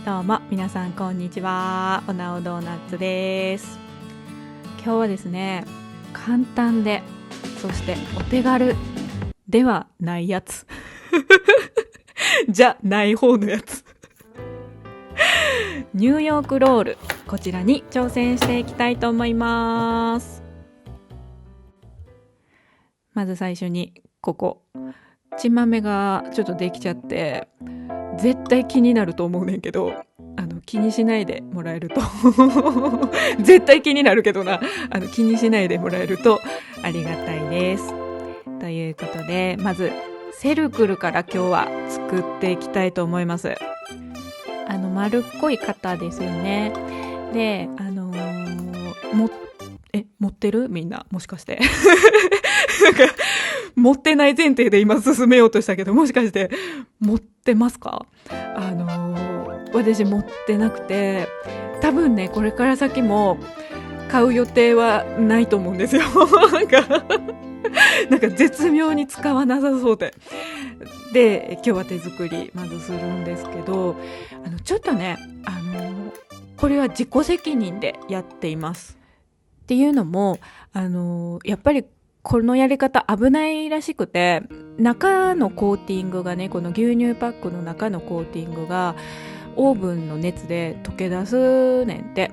どうも皆さんこんにちは。おなおドーナツです。今日はですね、簡単でそしてお手軽ではないやつじゃない方のやつニューヨークロール、こちらに挑戦していきたいと思います。まず最初にここ血豆がちょっとできちゃって絶対気になると思うねんけど、気にしないでもらえると絶対気になるけどな、気にしないでもらえるとありがたいです。ということで、まずセルクルから今日は作っていきたいと思います。丸っこい型ですよね。で、持ってる？みんなもしかしてなんか持ってない前提で今進めようとしたけど、もしかして持ってますか？私持ってなくて、多分ねこれから先も買う予定はないと思うんですよなんか絶妙に使わなさそうで今日は手作りまずするんですけど、ちょっとねこれは自己責任でやっています。っていうのもやっぱりこのやり方危ないらしくて、中のコーティングがね、この牛乳パックの中のコーティングがオーブンの熱で溶け出すねんて。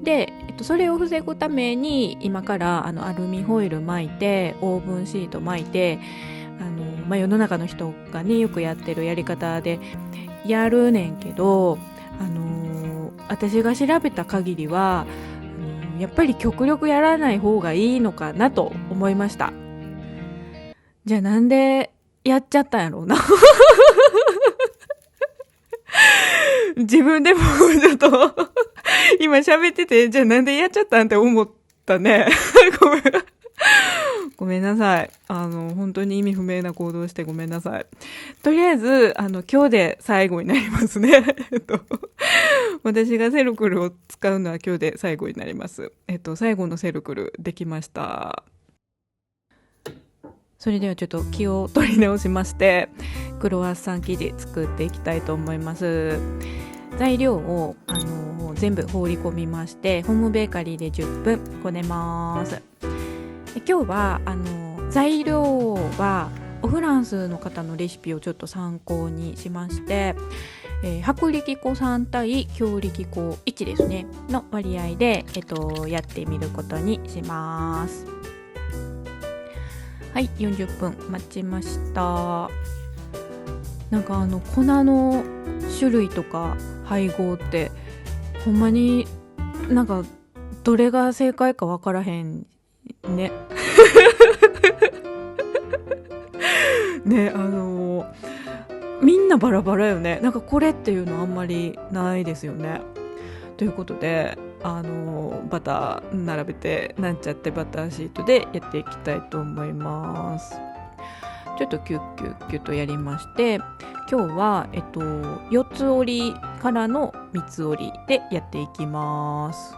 で、それを防ぐために今からアルミホイル巻いてオーブンシート巻いて世の中の人がねよくやってるやり方でやるねんけど、私が調べた限りはやっぱり極力やらない方がいいのかなと思いました。じゃあなんでやっちゃったんやろうな自分でもちょっと今喋ってて、じゃあなんでやっちゃったんって思ったねごめんなさい。本当に意味不明な行動してごめんなさい。とりあえず今日で最後になりますね私がセルクルを使うのは今日で最後になります。最後のセルクルできました。それではちょっと気を取り直しまして、クロワッサン生地作っていきたいと思います。材料を全部放り込みまして、ホームベーカリーで10分こねます。今日は材料はフランスの方のレシピをちょっと参考にしまして、薄力粉3対強力粉1ですねの割合で、やってみることにします。はい、40分待ちました。なんか粉の種類とか配合ってほんまになんかどれが正解か分からへんねね、みんなバラバラよね。なんかこれっていうのあんまりないですよね。ということでバター並べてなんちゃってバターシートでやっていきたいと思います。ちょっとキュッキュッキュッとやりまして、今日は4つ折りからの三つ折りでやっていきます。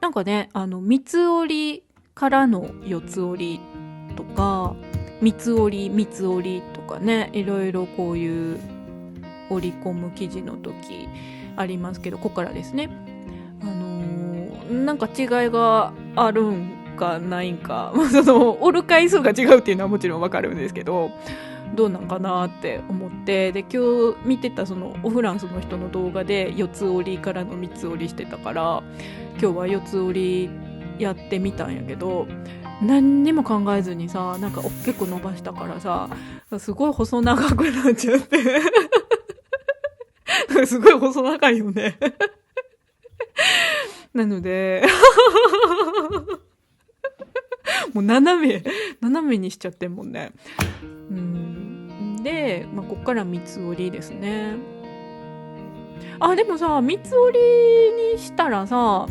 なんかね三つ折りからの四つ折りとか三つ折りとかね、いろいろこういう折り込む生地の時ありますけど、ここからですねなんか違いがあるんかないんかその折る回数が違うっていうのはもちろんわかるんですけど、どうなんかなって思って、で今日見てたそのフランスの人の動画で4つ折りからの3つ折りしてたから、今日は4つ折りやってみたんやけど、何にも考えずにさ、なんか大きく伸ばしたからさ、すごい細長くなっちゃってすごい細長いよねなのでもう斜めにしちゃってんもんね。で、こっから三つ折りですね。でもさ、三つ折りにしたらさ、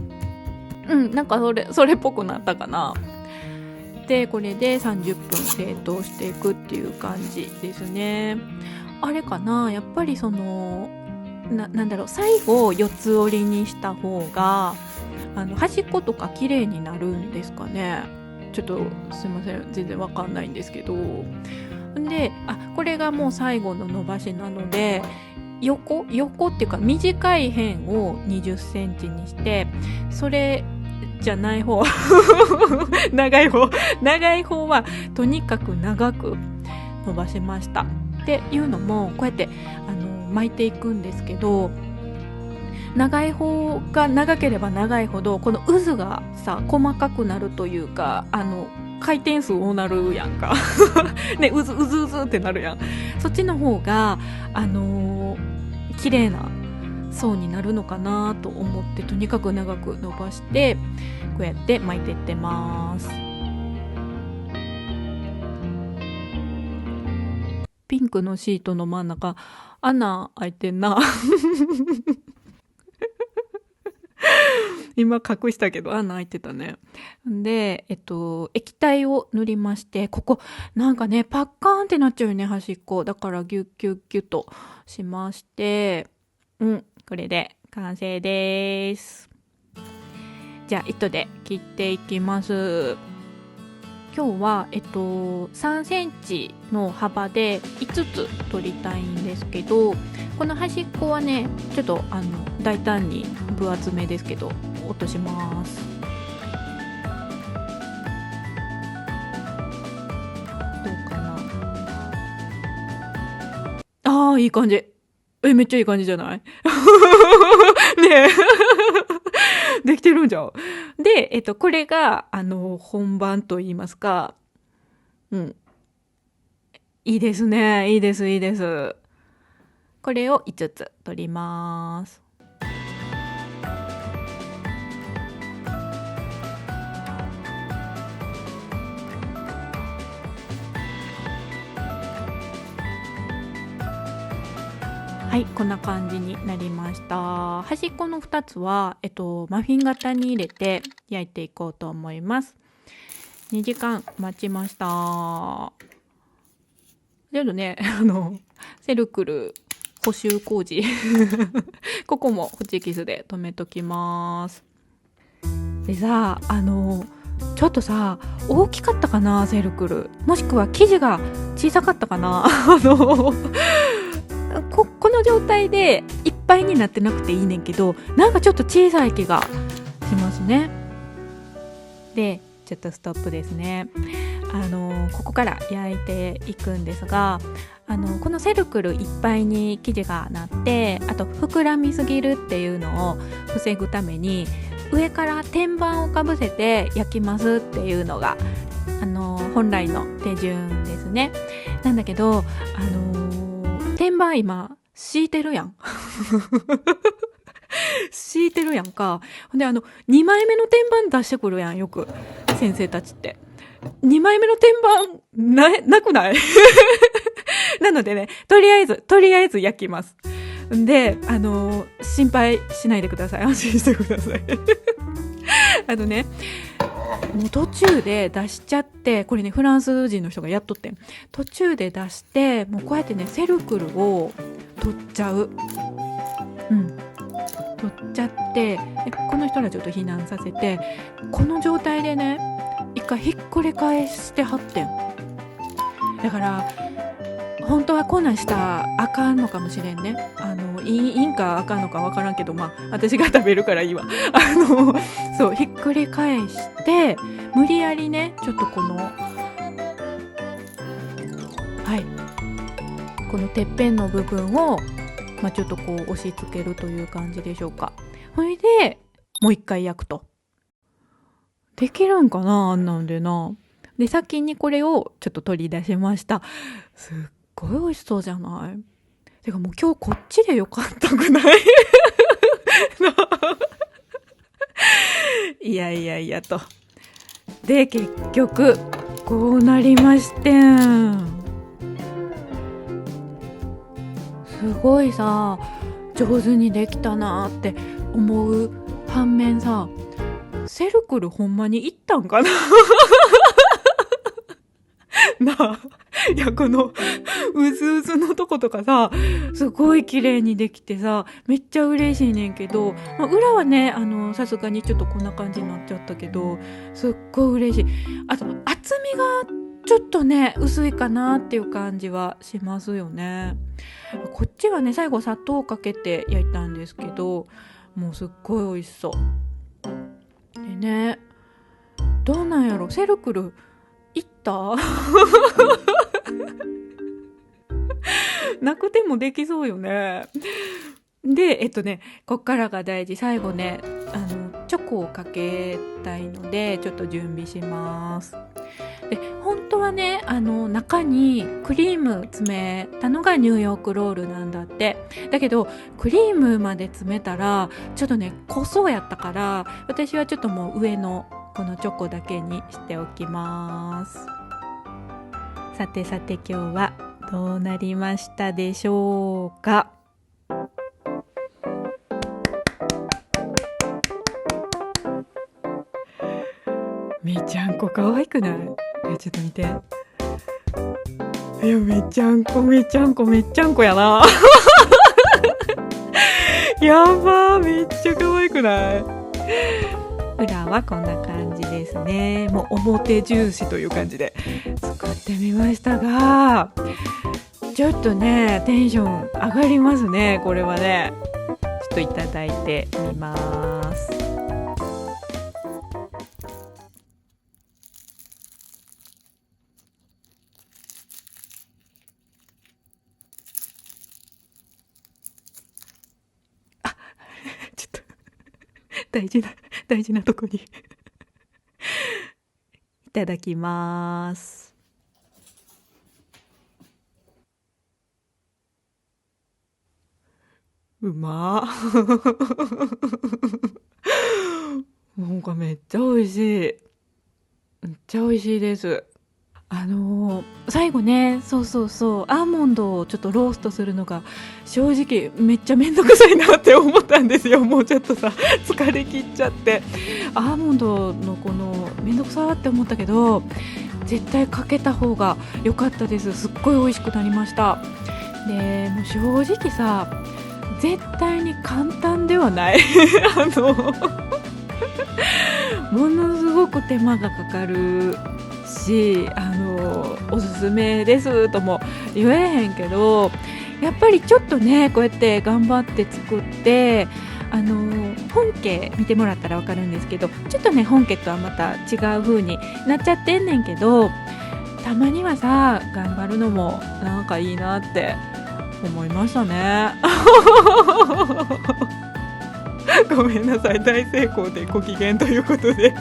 なんかそれっぽくなったかな。でこれで30分冷凍していくっていう感じですね。あれかな、やっぱりそのなんだろう、最後4つ折りにした方が端っことか綺麗になるんですかね。ちょっとすいません、全然わかんないんですけど。でこれがもう最後の伸ばしなので、横っていうか短い辺を20センチにして、それじゃない方長い方はとにかく長く伸ばしました。っていうのもこうやって巻いていくんですけど、長い方が長ければ長いほどこの渦がさ細かくなるというか、回転数多なるやんかね、うずってなるやん。そっちの方が綺麗な層になるのかなと思って、とにかく長く伸ばしてこうやって巻いていってます。ピンクのシートの真ん中穴開いてんな今隠したけど穴開いてたね。で、液体を塗りまして、ここなんかねパッカーンってなっちゃうよね、端っこだから、ギュッギュッギュッとしまして、これで完成です。じゃあ糸で切っていきます。今日は3センチの幅で5つ取りたいんですけど、この端っこはねちょっと大胆に分厚めですけど落とします。どうかな。いい感じ。めっちゃいい感じじゃないねえできてるんじゃん。で、これが本番と言いますか、いいですね。いいです。これを5つ取ります。はい、こんな感じになりました。端っこの2つは、マフィン型に入れて焼いていこうと思います。2時間待ちました。ちょっとね、セルクル補修工事ここもホチキスで留めときます。でさ、ちょっとさ大きかったかな、セルクル。もしくは生地が小さかったかなこの状態でいっぱいになってなくていいねんけど、なんかちょっと小さい気がしますね。でちょっとストップですね。ここから焼いていくんですが、このセルクルいっぱいに生地がなって、あと膨らみすぎるっていうのを防ぐために上から天板をかぶせて焼きますっていうのが本来の手順ですね。なんだけど天板今敷いてるやん敷いてるやんか。で2枚目の天板出してくるやん、よく先生たちって。2枚目の天板なくないなのでね、とりあえず焼きます。で心配しないでください。安心してくださいもう途中で出しちゃって、これねフランス人の人がやっとってん。途中で出してもうこうやってねセルクルを取っちゃう。取っちゃって、この人らちょっと避難させて、この状態でね一回ひっくり返してはってん。だから本当はこんなんしたらあかんのかもしれんね。いいんかあかんのかわからんけど、私が食べるからいいわ。そうひっくり返して無理やりねちょっとこのてっぺんの部分をちょっとこう押し付けるという感じでしょうか。それでもう一回焼くとできるんかな、あんなんでな。で先にこれをちょっと取り出しました。すっごい美味しそうじゃない。てかもう今日こっちでよかったくないいやと。で結局こうなりましてん。すごいさ上手にできたなって思う反面さ、セルクルほんまにいったんかななあ、いやこのうずうずのとことかさすごい綺麗にできてさめっちゃ嬉しいねんけど、裏はねさすがにちょっとこんな感じになっちゃったけどすっごい嬉しい。あと厚みがちょっとね薄いかなっていう感じはしますよね。こっちはね最後砂糖をかけて焼いたんですけど、もうすっごい美味しそうでね。どうなんやろ、セルクル行ったなくてもできそうよね。でこっからが大事。最後ねチョコをかけたいのでちょっと準備します。で本当はね中にクリーム詰めたのがニューヨークロールなんだって。だけどクリームまで詰めたらちょっとね濃そうやったから、私はちょっともう上のこのチョコだけにしておきます。さてさて今日はどうなりましたでしょうか。めちゃんこ可愛くない？ちょっと見て。いやめちゃんこめちゃんこめっちゃんこやなやばー、めっちゃ可愛くない？裏はこんな感じですね。もう表重視という感じで作ってみましたが、ちょっとねテンション上がりますね。これはねちょっといただいてみます。ちょっと大事なとこにいただきます。うまなんかめっちゃ美味しい。めっちゃ美味しいです。最後ね、そうそうそう、アーモンドをちょっとローストするのが正直めっちゃめんどくさいなって思ったんですよ。もうちょっとさ疲れ切っちゃって、アーモンドのこのめんどくさって思ったけど絶対かけた方が良かったです。すっごい美味しくなりました。でもう正直さ絶対に簡単ではないものすごく手間がかかるし、おすすめですとも言えへんけど、やっぱりちょっとねこうやって頑張って作って本家見てもらったら分かるんですけど、ちょっとね本家とはまた違う風になっちゃってんねんけど、たまにはさ頑張るのもなんかいいなって思いましたねごめんなさい、大成功でご機嫌ということで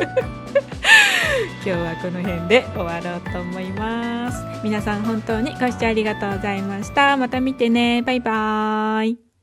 今日はこの辺で終わろうと思います。皆さん本当にご視聴ありがとうございました。また見てね。バイバーイ。